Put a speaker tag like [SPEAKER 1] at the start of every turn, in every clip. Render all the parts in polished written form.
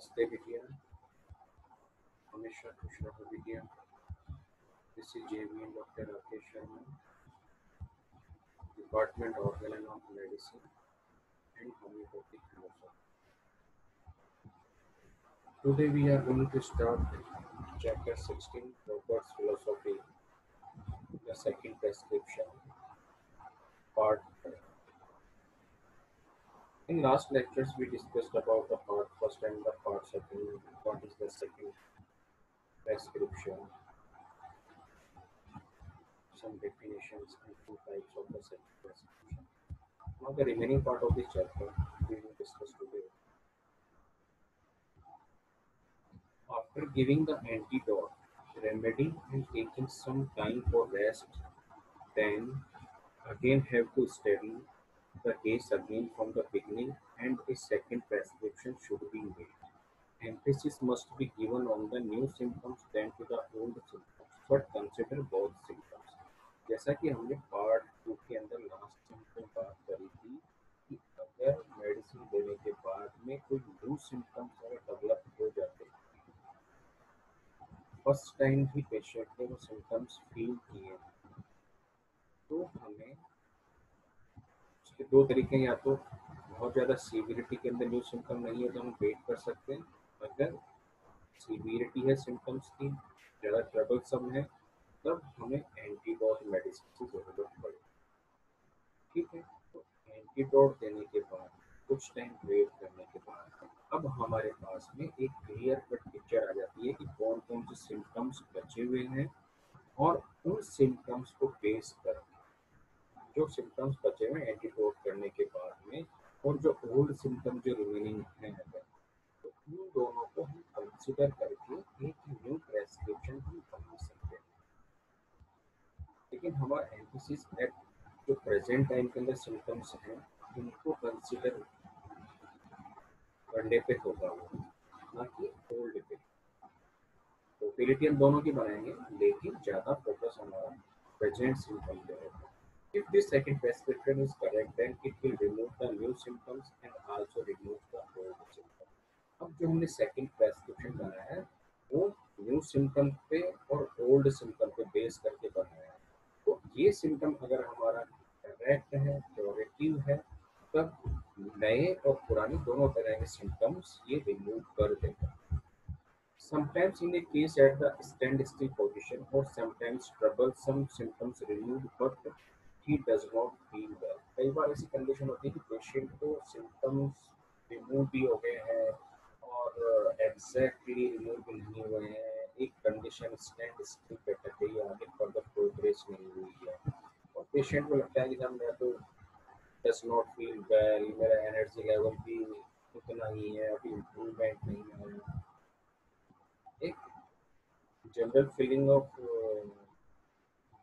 [SPEAKER 1] नमस्ते बिटिया, हमेशा खुश रहो बिटिया। This is JVN doctor Rakesh Sharma, department organ of medicine and homeopathic philosophy. Today we are going to start chapter 16, Robert's philosophy, the second prescription, part 5. In last lectures we discussed about the part first and the part second. What is the second prescription, some definitions and two types of the second prescription. Now the remaining part of this chapter we will discuss today. After giving the antidote remedy and taking some time for rest, then again have to study the case again from the beginning and a second prescription should be made. Emphasis must be given on the new symptoms than to the old symptoms, but consider both symptoms. जैसा कि हमने part 2 के अंदर last में बात करी थी कि अगर मेडिसिन देने के बाद में कोई न्यू सिम्टम्स अगर डेवलप हो जाते हैं, फर्स्ट टाइम ही पेशेंट ने वो सिम्टम्स फील किए, तो हमें उसके दो तरीके हैं। या तो बहुत ज़्यादा सीवियरिटी के अंदर न्यू सिम्टम नहीं है तो हम वेट कर सकते हैं, अगर सीवियरिटी है सिम्टम्स की, ज़्यादा ट्रबलसम है, तब हमें एंटीडोट मेडिसिन की ज़रूरत पड़ेगी। ठीक है, तो एंटीडोट देने के बाद कुछ टाइम वेट करने के बाद अब हमारे पास में एक क्लियर कट पिक्चर आ जाती है कि कौन कौन से सिम्टम्स बचे हुए हैं, और उन सिम्टम्स को बेस कर जो सिम्टम्स बचे हुए एंटीडोट करने के बाद में और जो ओल्ड सिम्टम जो रिमेनिंग है, तो उन दोनों को हम कंसिडर करके एक न्यू प्रेस्क्रिप्शन हम बना सकते हैं। लेकिन हमारा एम्फेसिस एट जो प्रेजेंट टाइम के अंदर सिम्टम्स हैं उनको कंसिडर करने पे होगा वो, ना कि ओल्ड पे। मोबिलिटी हम दोनों की बनाएंगे, लेकिन ज़्यादा फोकस हमारा प्रेजेंट सिम्टम पे होगा। If this second prescription is correct, then it will remove the new symptoms and also remove the old symptoms. अब जो हमने सेकंड प्रेस्क्रिप्शन बनाया है वो न्यू सिम्टम पे और ओल्ड सिम्टम पे बेस करके बनाया है। तो ये सिम्टम अगर हमारा करेक्ट है, क्योरेटिव है, तब नए और पुराने दोनों तरह के सिम्टम्स ये रिमूव कर देगा। Sometimes in a case at the standstill position or sometimes troublesome symptoms removed but he does not feel well. कई बार ऐसी कंडीशन होती है कि पेशेंट को सिम्टम्स रिमूव भी हो गए हैं और एग्जैक्टली रिमूव भी नहीं हुए हैं, एक कंडीशन स्टैंड स्टिल पे अटक गई है, आगे फर्दर प्रोग्रेस नहीं हुई है, और पेशेंट को लगता है कि जब मैं तो डज नॉट फील वेल, मेरा एनर्जी लेवल भी उतना ही है, अभी इम्प्रूवमेंट नहीं है, एक general feeling of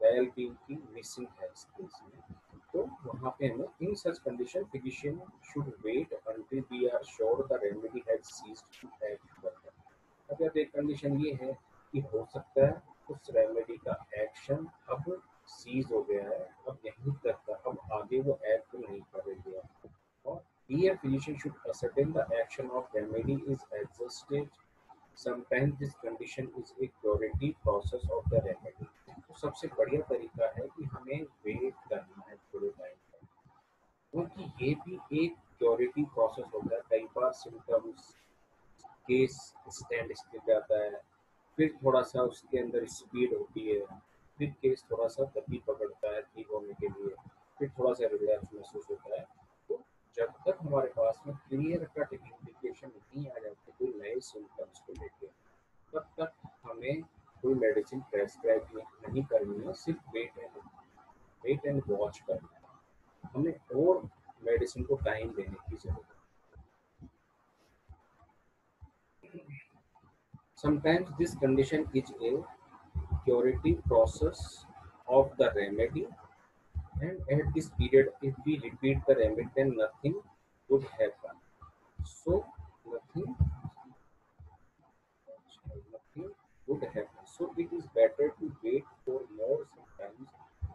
[SPEAKER 1] well being की मिसिंग है इस केस में। तो वहाँ पे हमें in such condition physician should wait until we are sure the remedy has ceased to act further. अगर एक कंडीशन ये है कि हो सकता है उस रेमेडी का एक्शन अब सीज हो गया है, अब यहीं तक था, अब आगे वो एक्ट नहीं कर रही है, और here physician should ascertain the action of remedy is exhausted. Sometimes this condition is a curative process of the remedy. तो सबसे बढ़िया तरीका है कि हमें वेट करना है थोड़े टाइम तक, क्योंकि ये भी एक क्योरेटिव प्रोसेस होता है। कई बार सिम्टम्स केस स्टैंड स्टिल जाता है, फिर थोड़ा सा उसके अंदर स्पीड होती है, फिर केस थोड़ा सा गति पकड़ता है ठीक होने के लिए, फिर थोड़ा सा रिलैक्स महसूस होता है। तो जब तक हमारे पास में क्लियर कट इंडिकेशन नहीं आ जाती कोई नए सिम्टम्स को लेके, तब तक हमें कोई मेडिसिन प्रेस्क्राइब नहीं करनी है, सिर्फ वेट एंड वॉच करना है। हमें और मेडिसिन को टाइम देने की जरूरत है। Sometimes this condition is a curative process of the remedy, and at this period if we repeat the remedy then nothing would happen. So nothing nothing would happen. So it is better to wait for more sometimes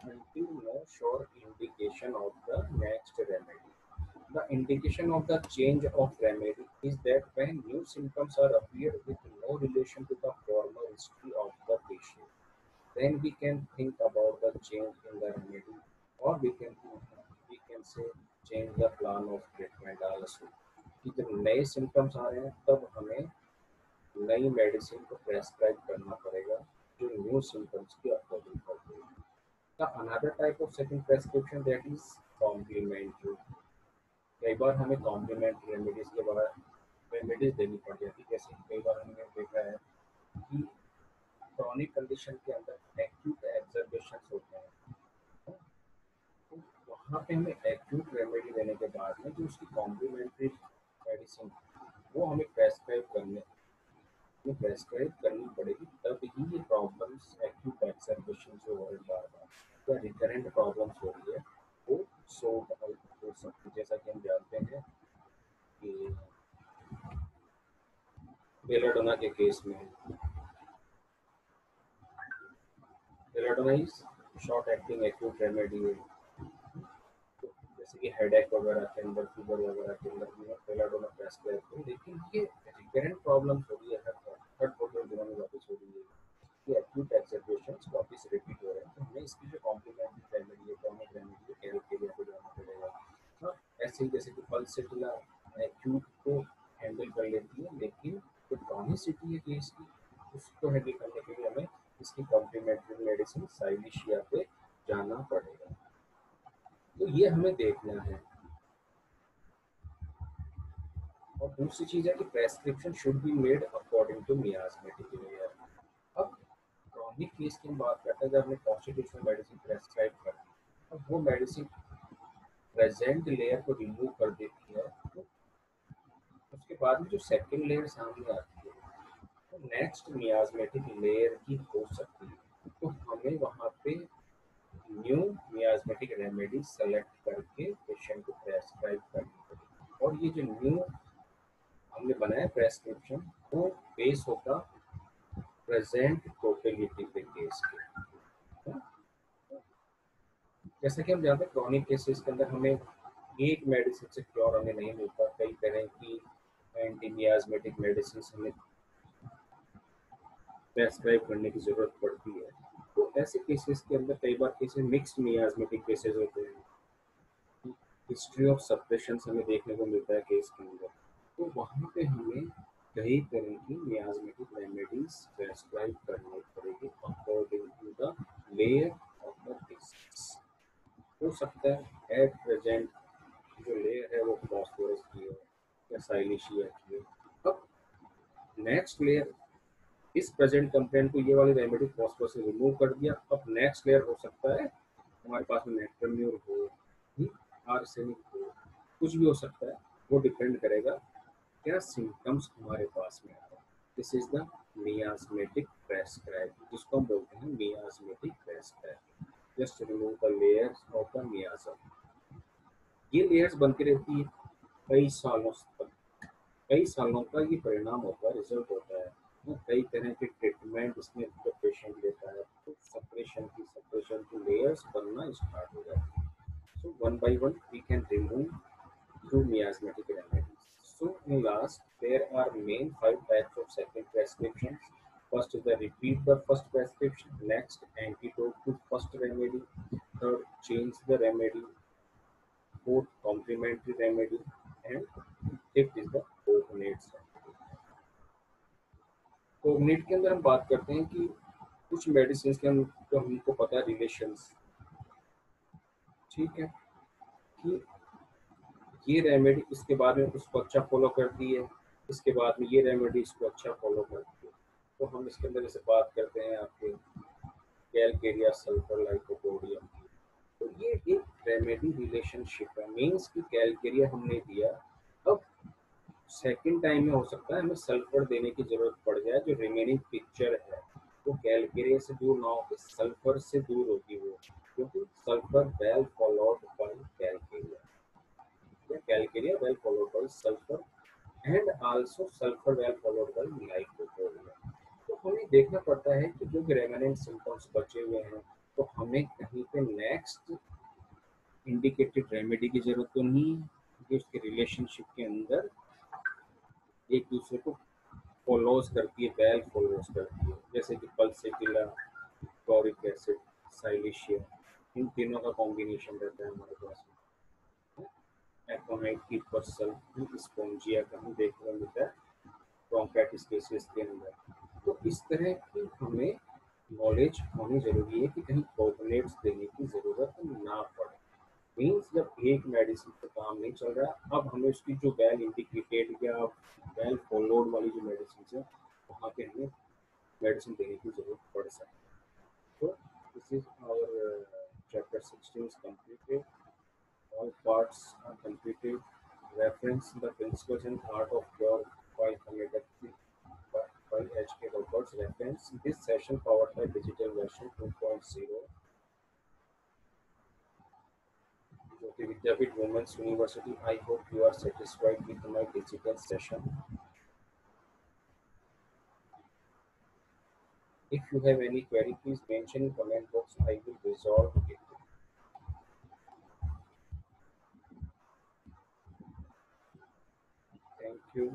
[SPEAKER 1] until no sure indication of the next remedy. The indication of the change of remedy is that when new symptoms are appeared with no relation to the former history of the patient, then we can think about the change in the remedy, or we can say change the plan of treatment also. कि जब नए symptoms आ रहे हैं तब हमें नई medicine को prescribe करना पड़ेगा जो न्यू सिम्टम्स के अकॉर्डिंग करते हैं. The another type of second prescription that is complementary. कई बार हमें कॉम्प्लीमेंट्री रेमेडीज के बारे रेमेडीज देनी पड़ जाती है. जैसे कई बार हमने देखा है कि क्रॉनिक कंडीशन के अंदर एक्यूट एग्जर्वेशंस होते हैं, तो वहाँ पे हमें एक्यूट रेमेडी देने के बाद में जो उसकी कॉम्प्लीमेंट्री मेडिसिन वो हमें प्रेस्क्राइब करनी पड़ेगी, तब ही ये प्रॉब्लम्स एक्यूट एग्जर्वेशन जो हो रही है बार बार या रिकरेंट प्रॉब्लम्स हो रही है वो सॉर्ट आउट हो सकती है. जैसा कि हम जानते हैं कि बेलाडोना के केस में belladonna is short acting acute remedy है. तो जैसे कि हेडेक वगैरह के अंदर, फीवर वगैरह के अंदर भी बेलाडोना प्रेस्क्राइब करें, लेकिन ये रिकरेंट प्रॉब्लम्स हो रही है हर 14 दिनों में वापस हो रही है, ये एक्यूट एक्सरपेशंस वापस रिपीट हो रहे हैं, तो हमें इसकी जो कॉम्प्लीमेंट्री रेमेडी है, क्रॉनिक रेमेडी है, केयर के लिए आपको जाना पड़ेगा. हाँ, ऐसे ही जैसे कि पल्सेटिला एक्यूट को हैंडल कर लेती है, लेकिन जो क्रॉनिसिटी है केस की उसको हैंडल करने के लिए हमें इसकी कॉम्प्लीमेंट्री मेडिसिन साइलिशिया पे जाना पड़ेगा. तो ये हमें देखना है. और दूसरी चीज़ है कि prescription should be made according to miasmatic layer. अब क्रॉनिक केस की हम बात करते हैं, जब हमने कॉन्स्टिट्यूशनल मेडिसिन प्रेस्क्राइब कर दी, अब वो मेडिसिन प्रेजेंट लेयर को रिमूव कर देती है, तो उसके बाद में जो सेकंड लेयर सामने आती है तो नेक्स्ट मियास्मेटिक लेयर की हो सकती है. तो हमें वहाँ पे न्यू मियास्मेटिक रेमेडी सेलेक्ट करके पेशेंट को प्रेस्क्राइब करनी पड़ेगी. और ये जो न्यू हमने बनाया प्रेस्क्रिप्शन वो बेस होगा प्रेजेंट टोटलिटी पे केस के. जैसा कि हम जानते हैं क्रॉनिक केसेस के अंदर हमें एक मेडिसिन से क्योर हमें नहीं मिलता, कई तरह की एंटी मियास्मेटिक मेडिसिन हमें प्रेस्क्राइब करने की ज़रूरत पड़ती है. तो ऐसे केसेस के अंदर कई बार केसेस मिक्स्ड मियास्मेटिक केसेस होते हैं, हिस्ट्री ऑफ सप्रेशन हमें देखने को मिलता है केस के अंदर, तो वहाँ पे हमें कई तरह की मियास्मेटिक रेमेडीज प्रेस्क्राइब करनी पड़ेगी according to the layer of the cases. हो सकता है एट प्रेजेंट जो लेयर है वो फॉस्फोरस की है या साइलिशिया की है. अब नेक्स्ट लेयर इस प्रेजेंट कंप्लेंट को ये वाली रेमेडी फॉस्फोरस से रिमूव कर दिया. अब नेक्स्ट लेयर हो सकता है हमारे पास में नेट्रम्यूर हो, आर्सेनिक हो, कुछ भी हो सकता है. वो डिपेंड करेगा क्या सिम्टम्स हमारे पास में आ रहे हैं. This is the miasmatic prescribe, जिसको हम बोलते हैं miasmatic prescribe. Just remove the layers of the मियाजम. ये लेयर्स बनती रहती है कई सालों तक, कई सालों का ये परिणाम होता है, रिजल्ट होता है. कई तरह के ट्रीटमेंट इसमें जब पेशेंट लेता है तो सप्रेशन की लेयर्स बनना स्टार्ट हो जाती है. So one by one we can remove through miasmatic remedies. So in last, there are main 5 types of second prescriptions. First is the repeat the first prescription. Next, antidote to first remedy. Third, change the remedy. Fourth, complementary remedy. And fifth is the coordinates remedy. Coordinate के अंदर हम बात करते हैं कि कुछ medicine के हम तो हमको पता है रिलेशंस, ठीक है, कि ये रेमेडी इसके बाद में उसको अच्छा फॉलो करती है, इसके बाद में ये रेमेडी इसको अच्छा फॉलो करती है. तो हम इसके अंदर जैसे बात करते हैं आपके कैलकेरिया सल्फर लाइकोपोडियम की, तो ये एक रेमेडी रिलेशनशिप है. मीन्स कि कैलकेरिया हमने दिया, अब सेकंड टाइम में हो सकता है हमें सल्फर देने की जरूरत पड़ जाए. जो रिमेनिंग पिक्चर है वो कैलकेरिया से दूर ना होकर सल्फर से दूर होगी वो, क्योंकि sulphur well followed by Calcarea. Calcarea well followed by sulfur and also sulfur well followed by lycopodium. तो हमें देखना पड़ता है कि जो रेमेनेंट सिम्टम्स बचे हुए हैं तो हमें कहीं पे नेक्स्ट इंडिकेटेड रेमेडी की जरूरत तो नहीं है, क्योंकि उसके रिलेशनशिप के अंदर एक दूसरे को फॉलोज करती है, वेल फॉलोज करती है, जैसे कि पल्सेटिला, क्लोरिक एसिड, साइलिशिया, इन तीनों का कॉम्बिनेशन रहता है हमारे पास में। एकोनाइट की पर्सल स्पोंजिया का हम देखने को मिलता है ब्रोंकाइटिस के अंदर। तो इस तरह की हमें नॉलेज होनी जरूरी है कि कहीं कोऑर्डिनेट्स देने की जरूरत ना पड़े। मीन्स जब एक मेडिसिन पे काम नहीं चल रहा, अब हमें उसकी जो वेल इंडिकेटेड या वेल फॉलोड वाली जो मेडिसिन है वहाँ पे हमें मेडिसिन देने की जरूरत पड़ सकती है। तो this is our chapter 16 is completed. All parts are completed. Reference the principles and art of cure by homeopathy by H.K. Roberts. Reference this session powered by digital version 2.0 Jyoti Vidyapith Women's University. I hope you are satisfied with my digital session. If you have any query, please mention in comment box. I will resolve it. Thank you.